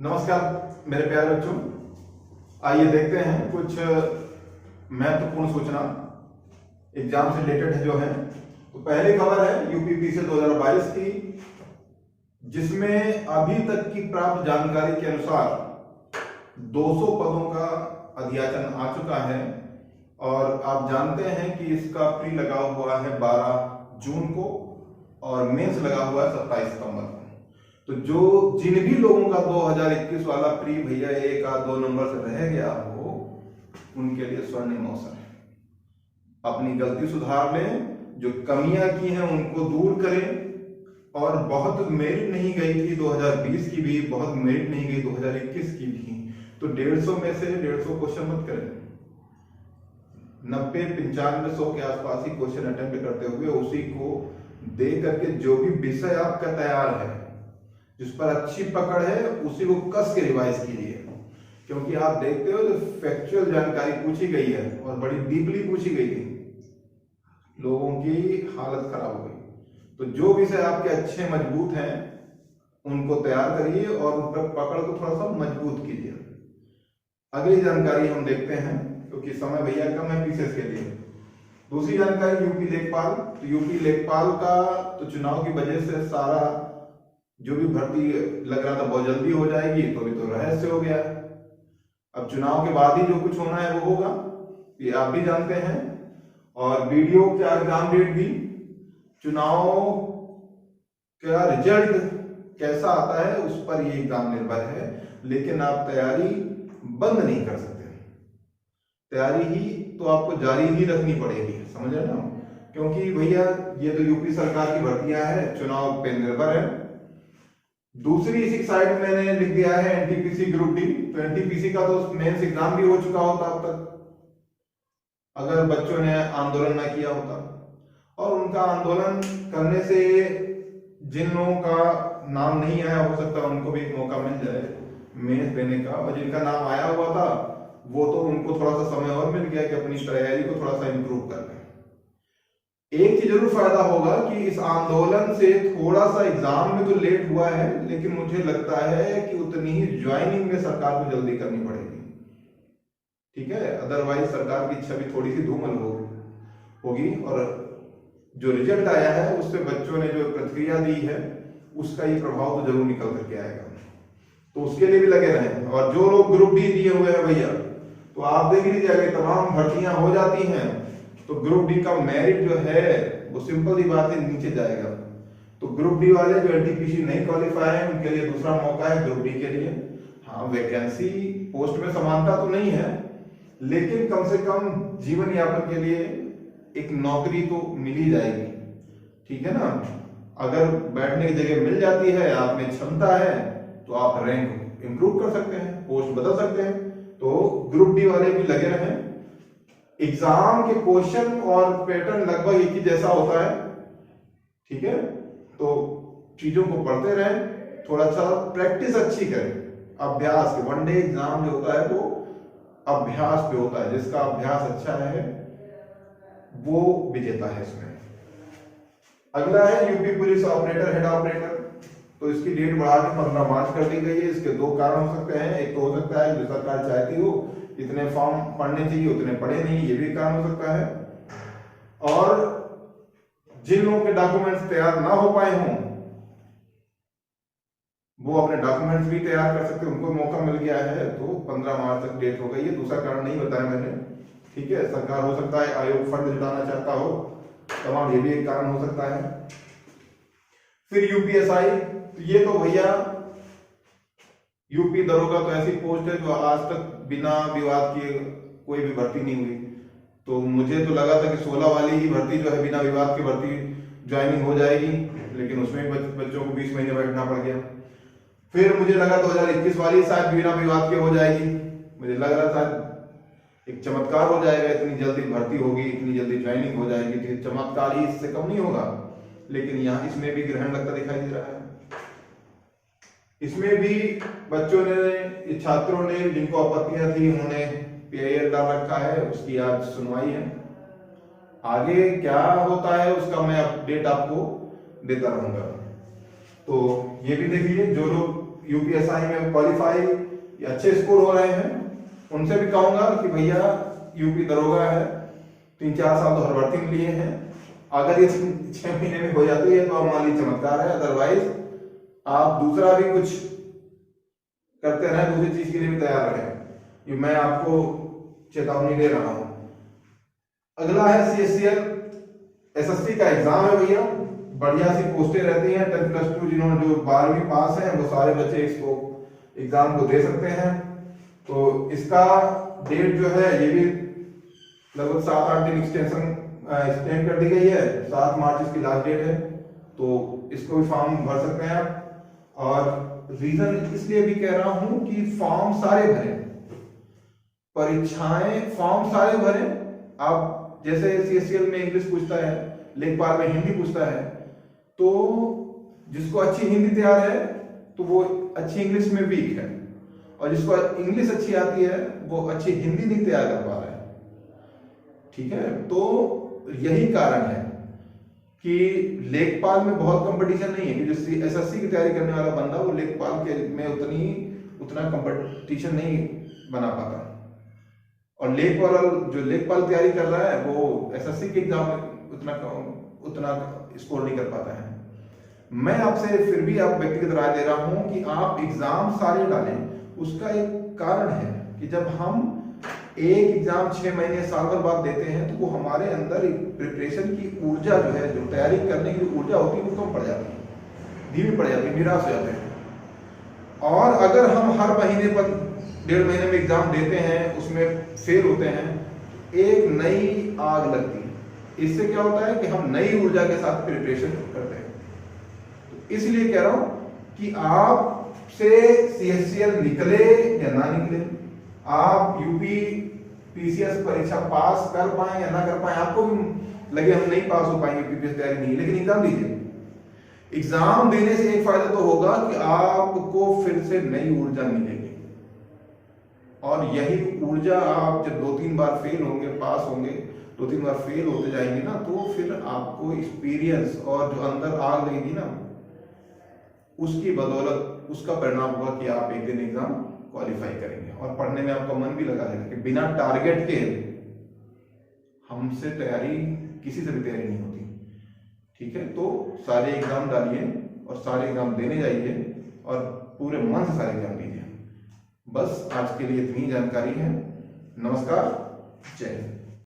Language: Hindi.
नमस्कार मेरे प्यारे बच्चों, आइए देखते हैं कुछ महत्वपूर्ण सूचना एग्जाम से रिलेटेड जो है। तो पहली खबर है यूपीपी से 2022 की, जिसमें अभी तक की प्राप्त जानकारी के अनुसार 200 पदों का अध्याचन आ चुका है और आप जानते हैं कि इसका प्री लगा हुआ है 12 जून को और मेंस लगा हुआ है 27 सितंबर को। तो जो जिन भी लोगों का 2021 वाला प्री भैया 1 या 2 नंबर से रह गया हो, उनके लिए स्वर्णिम अवसर है। अपनी गलती सुधार लें, जो कमियां की हैं उनको दूर करें। और बहुत मेरिट नहीं गई थी 2020 की भी, बहुत मेरिट नहीं गई 2021 की भी, तो 150 में से 150 क्वेश्चन मत करें। 90-95-100 के आसपास ही क्वेश्चन अटेम्प्ट करते हुए उसी को दे करके जो भी विषय आपका तैयार है, जिस पर अच्छी पकड़ है, उसी को कस के रिवाइज कीजिए। क्योंकि आप देखते हो जो फैक्चुअल जानकारी पूछी गई है और बड़ी डीपली पूछी गई थी, लोगों की हालत खराब हो गई। तो जो विषय आपके अच्छे मजबूत हैं उनको तैयार करिए और उन पर पकड़ को थोड़ा सा मजबूत कीजिए। अगली जानकारी हम देखते हैं, क्योंकि समय भैया कम है पीसीएस के लिए। दूसरी जानकारी यूपी लेखपाल। तो यूपी लेखपाल का तो चुनाव की वजह से सारा जो भी भर्ती लग रहा था बहुत जल्दी हो जाएगी, तो अभी तो रहस्य हो गया। अब चुनाव के बाद ही जो कुछ होना है वो होगा, ये आप भी जानते हैं। और वीडियो का एग्जाम डेट भी, चुनाव का रिजल्ट कैसा आता है उस पर ये एग्जाम निर्भर है। लेकिन आप तैयारी बंद नहीं कर सकते, तैयारी ही तो आपको जारी ही रखनी पड़ेगी, समझ रहे ना। क्योंकि भैया ये तो यूपी सरकार की भर्तियां हैं, चुनाव पे निर्भर है। दूसरी इसी साइड मैंने लिख दिया है एनटीपीसी ग्रुप डी। तो एनटीपीसी का तो मेंस एग्जाम भी हो चुका होता अब तक, अगर बच्चों ने आंदोलन ना किया होता। और उनका आंदोलन करने से जिन लोगों का नाम नहीं आया, हो सकता है उनको भी एक मौका मिल जाए मेंस देने का, और जिनका नाम आया हुआ था वो तो उनको थोड़ा सा समय और मिल गया कि अपनी तैयारी को थोड़ा सा इंप्रूव कर लें। एक चीज जरूर फायदा होगा कि इस आंदोलन से थोड़ा सा एग्जाम में तो लेट हुआ है, लेकिन मुझे लगता है कि उतनी ही ज्वाइनिंग में सरकार को जल्दी करनी पड़ेगी। ठीक है, अदरवाइज सरकार की छवि थोड़ी सी धूमल होगी। और जो रिजल्ट आया है उससे बच्चों ने जो प्रतिक्रिया दी है उसका ये प्रभाव तो जरूर निकल करके आएगा। तो उसके लिए भी लगे रहें। और जो लोग ग्रुप डी दिए हुए हैं भैया, तो आप देख लीजिए अगर तमाम भर्तियां हो जाती हैं तो ग्रुप डी का मेरिट जो है वो सिंपल ही बात है, नीचे जाएगा। तो ग्रुप डी वाले जो एनटीपीसी नहीं क्वालिफाई हैं उनके लिए दूसरा मौका है ग्रुप डी के लिए। हाँ, वैकेंसी पोस्ट में समानता तो नहीं है, लेकिन कम से कम जीवन यापन के लिए एक नौकरी तो मिल ही जाएगी। ठीक है ना। अगर बैठने की जगह मिल जाती है, आप में क्षमता है, तो आप रैंक इंप्रूव कर सकते हैं, पोस्ट बदल सकते हैं। तो ग्रुप डी वाले भी लगे रहें। एग्जाम के क्वेश्चन और पैटर्न लगभग एक ही जैसा होता है। ठीक है, तो चीजों को पढ़ते रहें, थोड़ा सा प्रैक्टिस अच्छी करें। अभ्यास के वनडे एग्जाम जो होता है वो अभ्यास पे होता है, जिसका अभ्यास अच्छा है वो विजेता है इसमें। अगला है UP police operator head operator. तो इसकी डेट बढ़ा के 15 मार्च कर दी गई है। इसके 2 कारण हो सकते हैं। एक तो हो सकता है जो सरकार चाहती हो इतने फॉर्म पढ़ने चाहिए, उतने पढ़े नहीं, ये भी कारण हो सकता है। और जिन लोगों के डॉक्यूमेंट्स तैयार ना हो पाए हों वो अपने डॉक्यूमेंट्स भी तैयार कर सकते हैं, उनको मौका मिल गया है। तो 15 मार्च तक डेट हो गई है। दूसरा कारण नहीं बताया मैंने। ठीक है, सरकार हो सकता है आयोग फंड जुटाना चाहता हो, तमाम ये भी एक कारण हो सकता है। फिर यूपीएसआई, ये तो भैया यूपी दरोगा तो ऐसी पोस्ट है जो आज तक बिना विवाद के कोई भी भर्ती नहीं हुई। तो मुझे तो लगा था कि 16 वाली ही भर्ती जो है बिना विवाद की भर्ती ज्वाइनिंग हो जाएगी, लेकिन उसमें बच्चों को 20 महीने बैठना पड़ गया। फिर मुझे लगा 2021 वाली शायद बिना विवाद के हो जाएगी। मुझे लग रहा था एक चमत्कार हो जाएगा, इतनी जल्दी भर्ती होगी, इतनी जल्दी ज्वाइनिंग हो जाएगी, तो चमत्कार ही इससे कम नहीं होगा। लेकिन यहाँ इसमें भी ग्रहण लगता दिखाई दे रहा है। इसमें भी बच्चों ने, छात्रों ने, जिनको आपत्तियां थी, उन्होंने पीआईएल डाल रखा है। उसकी आज सुनवाई है। आगे क्या होता है उसका मैं अपडेट आपको देता रहूंगा। तो ये भी देखिए, जो लोग यूपीएसआई में क्वालिफाई या अच्छे स्कोर हो रहे हैं, उनसे भी कहूंगा कि भैया यूपी दरोगा है, 3-4 साल तो हर भर्ती में लिए हैं, अगर ये 6 महीने में हो जाती है तो आप मान लीजिए चमत्कार है, अदरवाइज आप दूसरा भी कुछ करते रहें, दूसरी चीज के लिए भी तैयार रहें, ये मैं आपको चेतावनी दे रहा हूं। अगला है CSCL SSC का एग्जाम है भैया, बढ़िया सी पोस्टें रहती हैं, 10+2 जिन्होंने जो 12वीं पास हैं वो सारे बच्चे इसको एग्जाम को दे सकते हैं। तो इसका डेट जो है ये भी लगभग 7-8 दिन एक्सटेंड कर दी गई है, 7 मार्च इसकी लास्ट डेट है, तो इसको भी फॉर्म भर सकते हैं आप। और रीजन इसलिए भी कह रहा हूं कि फॉर्म सारे भरें, परीक्षाएं फॉर्म सारे भरें। आप जैसे CSCL में इंग्लिश पूछता है, लेखपाल में हिंदी पूछता है, तो जिसको अच्छी हिंदी तैयार है तो वो अच्छी इंग्लिश में वीक है, और जिसको इंग्लिश अच्छी आती है वो अच्छी हिंदी नहीं तैयार कर पा रहा है। ठीक है, तो यही कारण है कि लेखपाल में बहुत कंपटीशन नहीं है, कि जो SSC की तैयारी करने वाला बंदा वो लेखपाल के में उतना कंपटीशन नहीं बना पाता, और जो लेखपाल तैयारी कर रहा है वो SSC के एग्जाम में उतना स्कोर नहीं कर पाता है। मैं आपसे फिर भी आप व्यक्तिगत राय दे रहा हूं कि आप एग्जाम सारे डालें। उसका एक कारण है कि जब हम एक एग्जाम 6 महीने साल भर बाद देते हैं तो वो हमारे अंदर प्रिपरेशन की ऊर्जा जो है, जो तैयारी करने की ऊर्जा होती है वो कम पड़ जाती है, धीमी पड़ जाती है, निराश हो जाते हैं। और अगर हम हर महीने पर 1.5 महीने में एग्जाम देते हैं, उसमें फेल होते हैं, एक नई आग लगती है। इससे क्या होता है कि हम नई ऊर्जा के साथ प्रिपरेशन करते हैं। तो इसलिए कह रहा हूं कि आपसे CSCL निकले या ना निकले, आप यूपी PCS परीक्षा पास कर पाए या ना कर पाए, आपको भी लगे हम नहीं पास हो पाएंगे, PPS तैयारी नहीं, लेकिन एग्जाम दीजिए। एग्जाम देने से एक फायदा तो होगा कि आपको फिर से नई ऊर्जा मिलेगी, और यही ऊर्जा आप जब 2-3 बार फेल होंगे, पास होंगे, 2-3 बार फेल होते जाएंगे ना, तो फिर आपको एक्सपीरियंस और जो अंदर आग लगेगी ना, उसकी बदौलत उसका परिणाम होगा कि आप एक दिन एग्जाम क्वालिफाई करेंगे, और पढ़ने में आपका मन भी लगा रहेगा कि बिना टारगेट के हमसे तैयारी, किसी से भी तैयारी नहीं होती। ठीक है, तो सारे एग्जाम डालिए और सारे एग्जाम देने जाइए और पूरे मन से सारे एग्जाम दीजिए। बस आज के लिए इतनी जानकारी है। नमस्कार, जय हिंद।